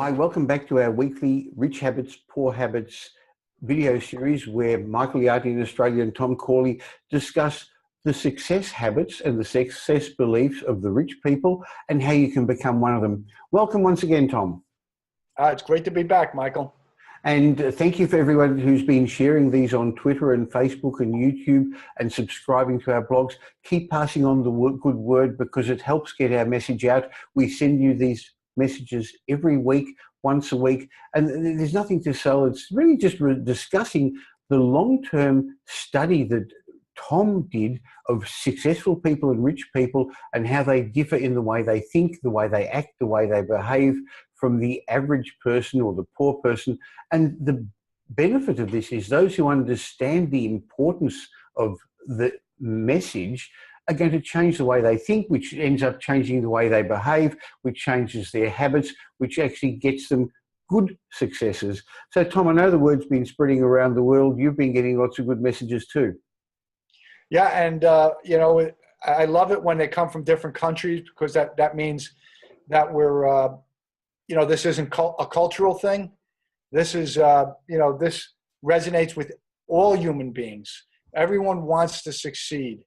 Hi, welcome back to our weekly Rich Habits, Poor Habits video series where Michael Yardney in Australia and Tom Corley discuss the success habits and the success beliefs of the rich people and how you can become one of them. Welcome once again, Tom. It's great to be back, Michael. And thank you for everyone who's been sharing these on Twitter and Facebook and YouTube and subscribing to our blogs. Keep passing on the good word because it helps get our message out. We send you these messages every week, once a week, and there's nothing to sell. It's really just discussing the long-term study that Tom did of successful people and rich people and how they differ in the way they think, the way they act, the way they behave from the average person or the poor person. And the benefit of this is those who understand the importance of the message are going to change the way they think, which ends up changing the way they behave, which changes their habits, which actually gets them good successes. So, Tom, I know the word's been spreading around the world. You've been getting lots of good messages too. Yeah, and I love it when they come from different countries because that means that we're, this isn't a cultural thing. This is, this resonates with all human beings. Everyone wants to succeed.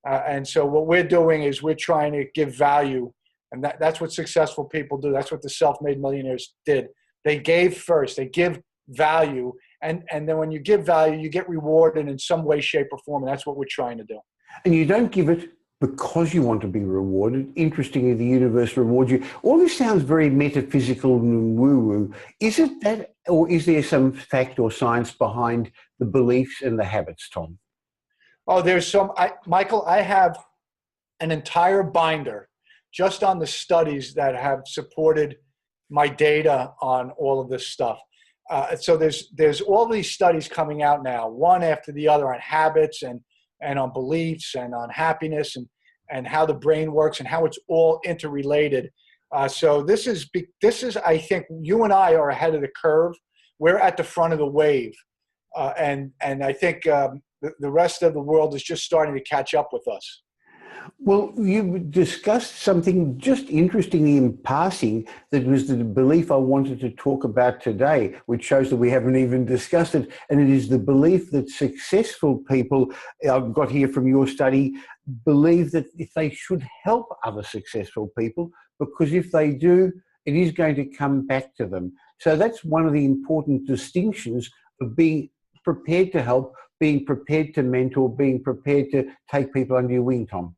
And so what we're doing is we're trying to give value, and that's what successful people do. That's what the self-made millionaires did. They gave first. They give value, and then when you give value, you get rewarded in some way, shape, or form, and that's what we're trying to do. And you don't give it because you want to be rewarded. Interestingly, the universe rewards you. All this sounds very metaphysical and woo-woo. Is it that, or is there some fact or science behind the beliefs and the habits, Tom? Oh, Michael, I have an entire binder just on the studies that have supported my data on all of this stuff. So there's all these studies coming out now, one after the other, on habits and on beliefs and on happiness and how the brain works and how it's all interrelated. So this is, I think, you and I are ahead of the curve. We're at the front of the wave. And I think the rest of the world is just starting to catch up with us. Well, you discussed something just interestingly in passing that was the belief I wanted to talk about today, which shows that we haven't even discussed it. And it is the belief that successful people, I've got here from your study, believe that if they should help other successful people, because if they do, it is going to come back to them. So that's one of the important distinctions of being prepared to help, being prepared to mentor, being prepared to take people under your wing, Tom.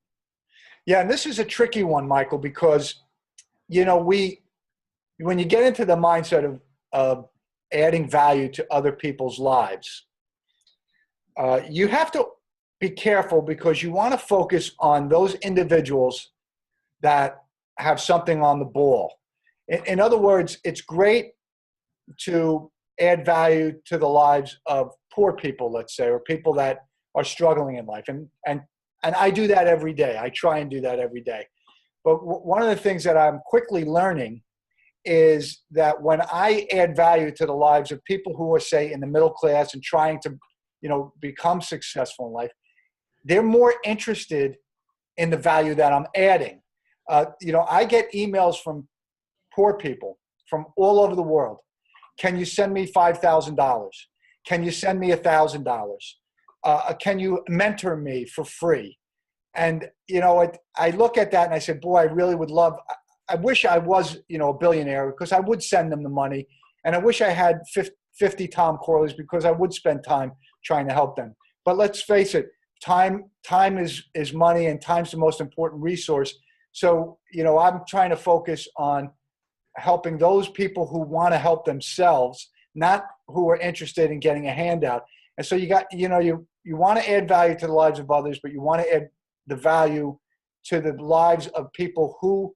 Yeah, and this is a tricky one, Michael, because, when you get into the mindset of adding value to other people's lives, you have to be careful because you want to focus on those individuals that have something on the ball. In other words, it's great to add value to the lives of poor people, let's say, or people that are struggling in life. And I do that every day. I try and do that every day. But one of the things that I'm quickly learning is that when I add value to the lives of people who are, say, in the middle class and trying to, become successful in life, they're more interested in the value that I'm adding. I get emails from poor people from all over the world. Can you send me $5,000? Can you send me $1,000? Can you mentor me for free? And, I look at that and I said, boy, I really would love, I wish I was, a billionaire because I would send them the money. And I wish I had 50 Tom Corleys because I would spend time trying to help them. But let's face it, time is money, and time's the most important resource. So, I'm trying to focus on helping those people who want to help themselves, not who are interested in getting a handout. And so you want to add value to the lives of others, but you want to add the value to the lives of people who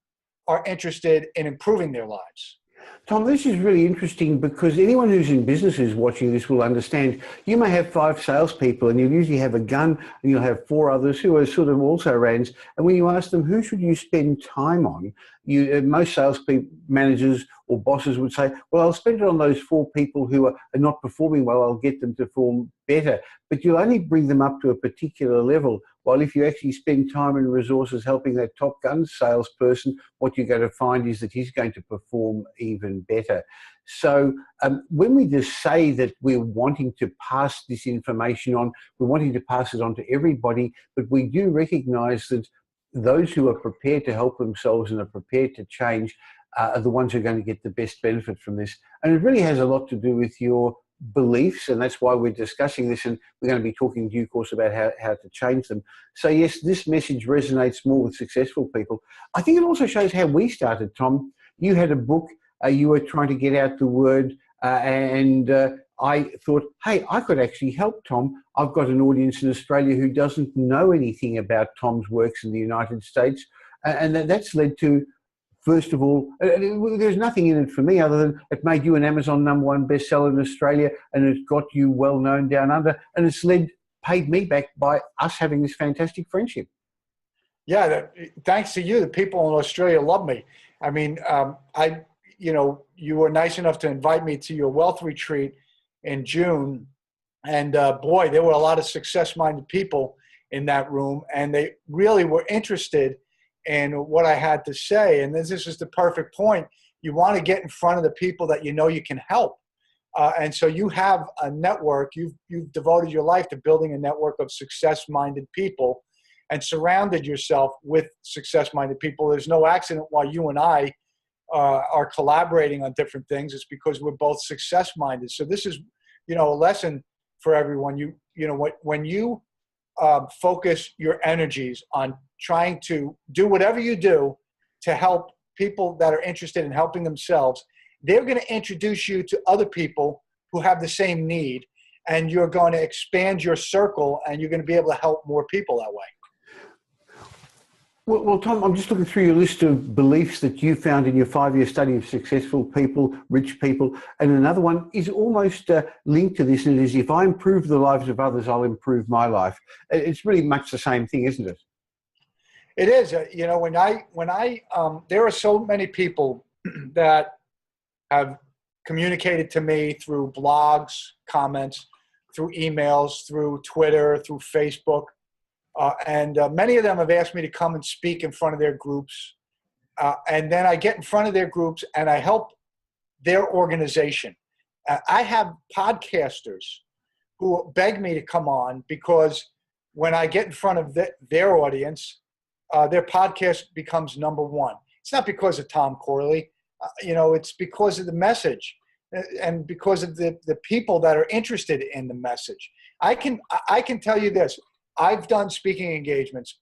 are interested in improving their lives. Tom, this is really interesting because anyone who's in business who's watching this will understand you may have 5 salespeople and you'll usually have a gun and you'll have 4 others who are sort of also rans. And when you ask them, who should you spend time on? Most sales managers or bosses would say, well, I'll spend it on those 4 people who are not performing well. I'll get them to perform better. But you'll only bring them up to a particular level. While if you actually spend time and resources helping that top gun salesperson, what you're going to find is that he's going to perform even even better. So when we just say that we're wanting to pass this information on, we're wanting to pass it on to everybody, but we do recognize that those who are prepared to help themselves and are prepared to change are the ones who are going to get the best benefit from this. And it really has a lot to do with your beliefs, and that's why we're discussing this, and we're going to be talking in due course about how to change them. So yes, this message resonates more with successful people. I think it also shows how we started, Tom. You had a book, you were trying to get out the word, and I thought, hey, I could actually help Tom. I've got an audience in Australia who doesn't know anything about Tom's works in the United States, and that's led to, first of all, there's nothing in it for me other than it made you an Amazon #1 bestseller in Australia, and it got you well known down under, and it's paid me back by us having this fantastic friendship. Yeah, thanks to you, the people in Australia love me. I mean, you were nice enough to invite me to your wealth retreat in June, and boy, there were a lot of success-minded people in that room, and they really were interested in what I had to say. And this is the perfect point. You want to get in front of the people that you know you can help. And so you have a network. You've devoted your life to building a network of success-minded people and surrounded yourself with success-minded people. There's no accident why you and I are collaborating on different things. It's because we're both success-minded. So this is, a lesson for everyone. When you focus your energies on trying to do whatever you do to help people that are interested in helping themselves, they're going to introduce you to other people who have the same need, and you're going to expand your circle, and you're going to be able to help more people that way. Well, Tom, I'm just looking through your list of beliefs that you found in your 5-year study of successful people, rich people, and another one is almost linked to this, and it is, if I improve the lives of others, I'll improve my life. It's really much the same thing, isn't it? It is. There are so many people that have communicated to me through blogs, comments, through emails, through Twitter, through Facebook. And many of them have asked me to come and speak in front of their groups. And then I get in front of their groups and I help their organization. I have podcasters who beg me to come on because when I get in front of their audience, their podcast becomes #1. It's not because of Tom Corley. It's because of the message and because of the people that are interested in the message. I can tell you this. I've done speaking engagements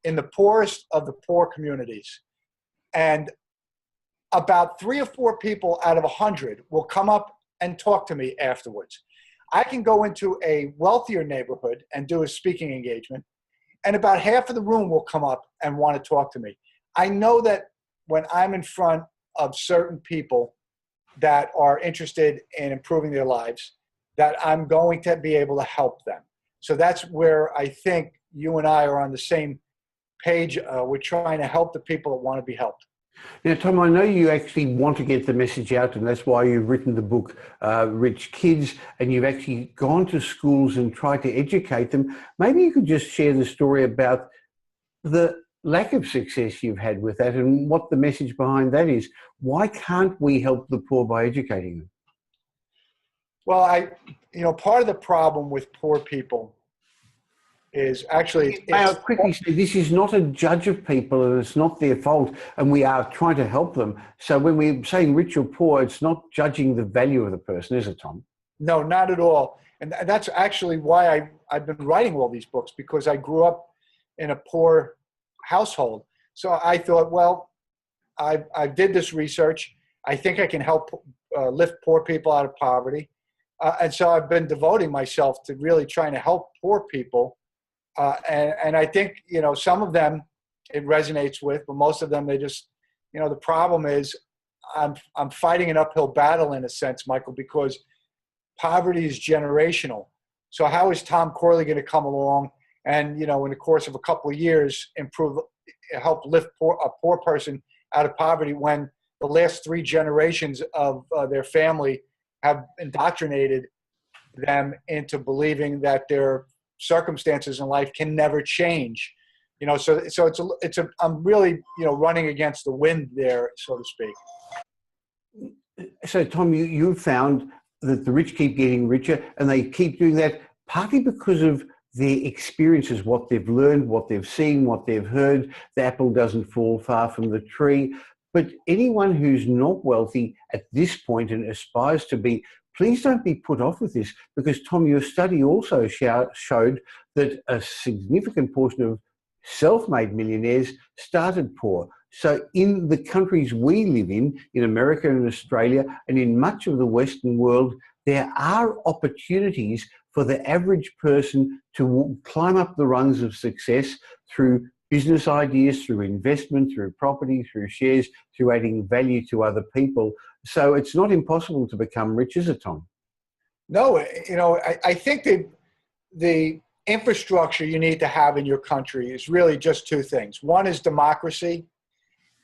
in the poorest of the poor communities, and about 3 or 4 people out of 100 will come up and talk to me afterwards. I can go into a wealthier neighborhood and do a speaking engagement, and about half of the room will come up and want to talk to me. I know that when I'm in front of certain people that are interested in improving their lives, that I'm going to be able to help them. So that's where I think you and I are on the same page. We're trying to help the people that want to be helped. Now, Tom, I know you actually want to get the message out, and that's why you've written the book, Rich Kids, and you've actually gone to schools and tried to educate them. Maybe you could just share the story about the lack of success you've had with that and what the message behind that is. Why can't we help the poor by educating them? Well, part of the problem with poor people is actually... I'll quickly say this is not a judge of people, and it's not their fault, and we are trying to help them. So when we're saying rich or poor, it's not judging the value of the person, is it, Tom? No, not at all. And that's actually why I've been writing all these books, because I grew up in a poor household. So I thought, well, I did this research. I think I can help lift poor people out of poverty. And so I've been devoting myself to really trying to help poor people. And I think, some of them it resonates with, but most of them, they just, the problem is I'm fighting an uphill battle in a sense, Michael, because poverty is generational. So how is Tom Corley going to come along and, in the course of a couple of years, help lift a poor person out of poverty when the last 3 generations of their family have indoctrinated them into believing that their circumstances in life can never change, so I'm really, running against the wind there, so to speak. So, Tom, you've found that the rich keep getting richer, and they keep doing that partly because of their experiences, what they've learned, what they've seen, what they've heard. The apple doesn't fall far from the tree. But anyone who's not wealthy at this point and aspires to be, please don't be put off with this, because, Tom, your study also showed that a significant portion of self-made millionaires started poor. So in the countries we live in America and Australia, and in much of the Western world, there are opportunities for the average person to climb up the rungs of success through business ideas, through investment, through property, through shares, through adding value to other people. So it's not impossible to become rich, is it, Tom? No, I think that the infrastructure you need to have in your country is really just two things. One is democracy,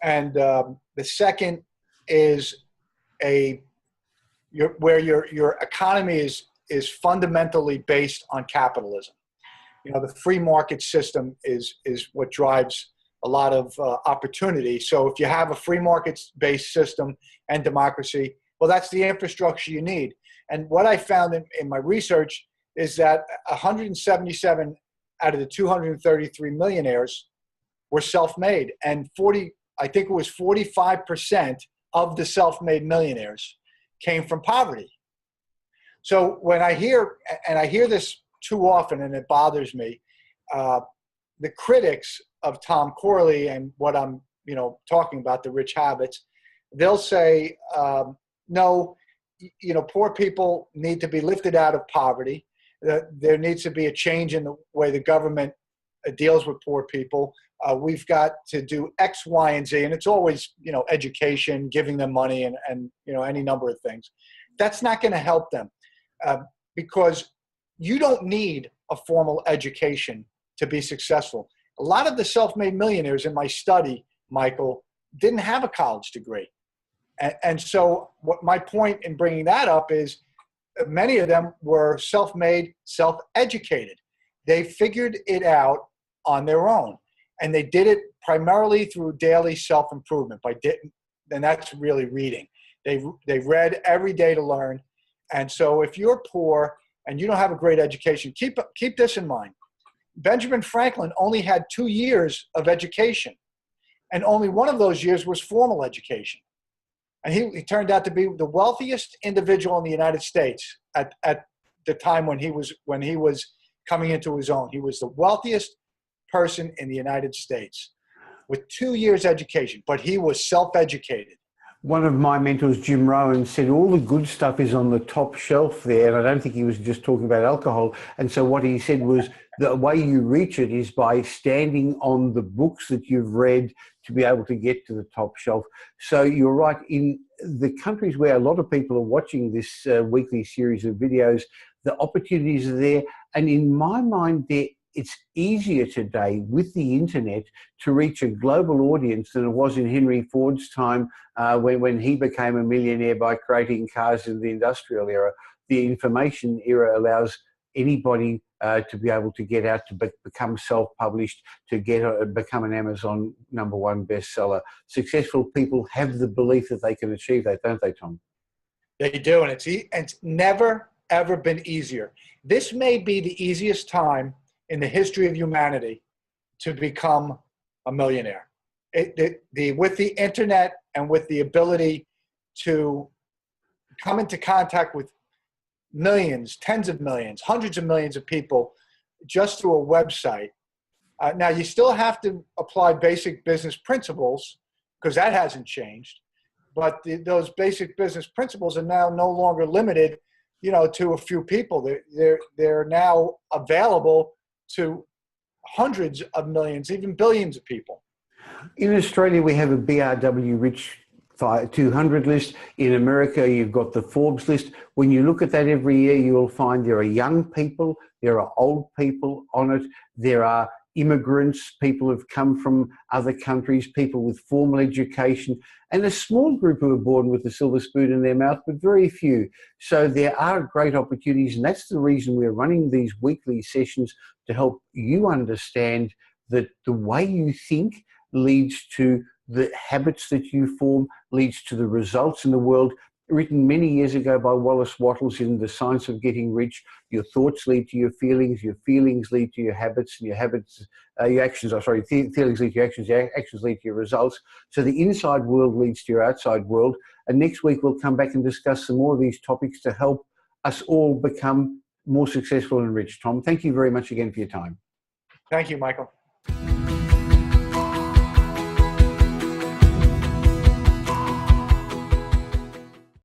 and the second is where your economy is fundamentally based on capitalism. The free market system is what drives a lot of opportunity. So if you have a free market-based system and democracy, well, that's the infrastructure you need. And what I found in my research is that 177 out of the 233 millionaires were self-made, and I think it was 45% of the self-made millionaires came from poverty. So when I hear this too often, and it bothers me, the critics of Tom Corley and what I'm talking about, the rich habits, they'll say, no, poor people need to be lifted out of poverty. There needs to be a change in the way the government deals with poor people. We've got to do X, Y, and Z, and it's always, education, giving them money, and any number of things. That's not going to help them because you don't need a formal education to be successful. A lot of the self-made millionaires in my study, Michael, didn't have a college degree. And so what my point in bringing that up is many of them were self-made, self-educated. They figured it out on their own. And they did it primarily through daily self-improvement, and that's really reading. They read every day to learn. And so if you're poor and you don't have a great education, keep this in mind. Benjamin Franklin only had 2 years of education, and only one of those years was formal education. And he turned out to be the wealthiest individual in the United States at the time when he was coming into his own. He was the wealthiest person in the United States with 2 years education, but he was self-educated. One of my mentors, Jim Rohn, said all the good stuff is on the top shelf there, and I don't think he was just talking about alcohol. And so what he said was the way you reach it is by standing on the books that you've read to be able to get to the top shelf. So you're right. In the countries where a lot of people are watching this weekly series of videos, the opportunities are there. And in my mind, it's easier today with the internet to reach a global audience than it was in Henry Ford's time when he became a millionaire by creating cars in the industrial era. The information era allows anybody to be able to get out, to become self-published, to become an Amazon #1 bestseller. Successful people have the belief that they can achieve that, don't they, Tom? They do, and it's never, ever been easier. This may be the easiest time in the history of humanity to become a millionaire. With the internet and with the ability to come into contact with millions, tens of millions, hundreds of millions of people just through a website. Now, you still have to apply basic business principles because that hasn't changed. But those basic business principles are now no longer limited, to a few people. They're now available to hundreds of millions, even billions of people. In Australia, we have a BRW Rich 200 list. In America, you've got the Forbes list. When you look at that every year, you'll find there are young people, there are old people on it, there are immigrants, people who've come from other countries, people with formal education, and a small group who are born with a silver spoon in their mouth, but very few. So there are great opportunities, and that's the reason we're running these weekly sessions to help you understand that the way you think leads to the habits that you form, leads to the results in the world, written many years ago by Wallace Wattles in The Science of Getting Rich. Your thoughts lead to your feelings lead to your habits, and your habits, your actions, feelings lead to your actions lead to your results. So the inside world leads to your outside world. And next week we'll come back and discuss some more of these topics to help us all become more successful and rich. Tom, thank you very much again for your time. Thank you, Michael.